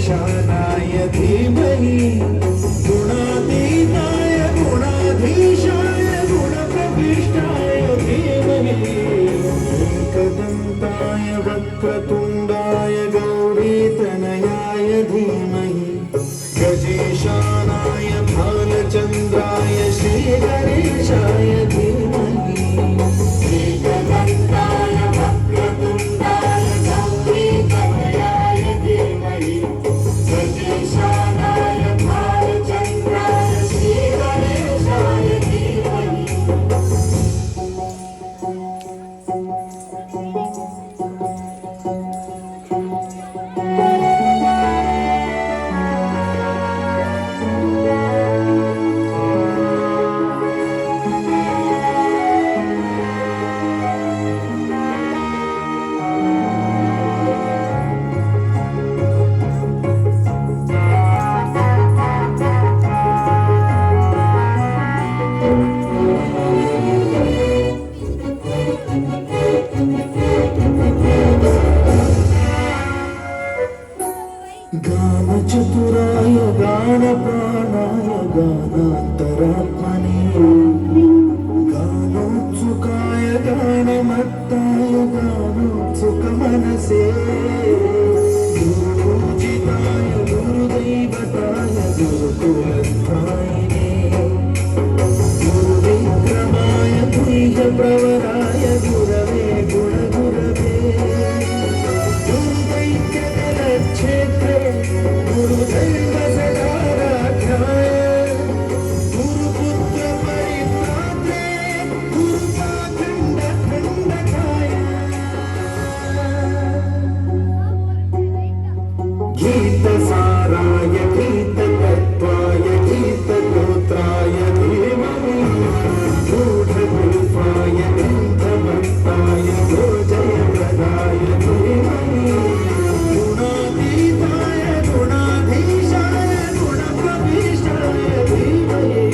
गजेशानाय धीमहि गुणातीताय गुणाधीशाय गुणप्रविष्टाय धीमहि एकदन्ताय वक्रतुण्डाय गौरीतनयाय धीमहि गजेशानाय भालचन्द्राय श्रीगणेशाय धीमहि एकदन्ताय वक्रतुण्डाय गौरीतनयाय धीमहि गजेशानाय भालचन्द्राय श्रीगणेशाय धीमहि गानचतुराय गानप्राणाय गानान्तरात्मने गानोत्सुकाय गानमत्ताय गानोत्सुकमनसे गुरुपूजिताय गुरुदैवताय गुरुकुलस्थायिने गुरुविक्रमाय गुह्यप्रवराय गुरवे गुणगुरवे गुरुदैत्यक्षेत्रे गुरुदैवसदाराध्याय गुरुपुत्र परित्रात्रे गुरुपाखण्डखण्डकाय गीतसाराय गीततत्त्वाय गीतगोत्राय धीमहि गूढगुल्फाय गन्धमत्ताय गोजयप्रदाय धीमहि गुणातीताय गुणाधीशाय गुणप्रविष्टाय धीमहि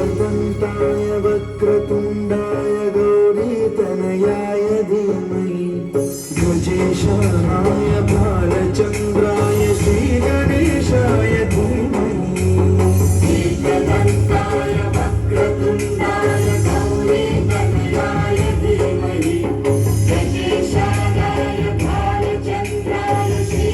एकदन्ताय वक्रतुण्डाय गौरीतनयाय धीमहि गजेशानाय भालचन्द्राय श्रीगणेशाय धीमहि एकदन्ताय वक्रतुण्डाय गौरीतनयाय धीमहि गजेशानाय भालचन्द्राय श्री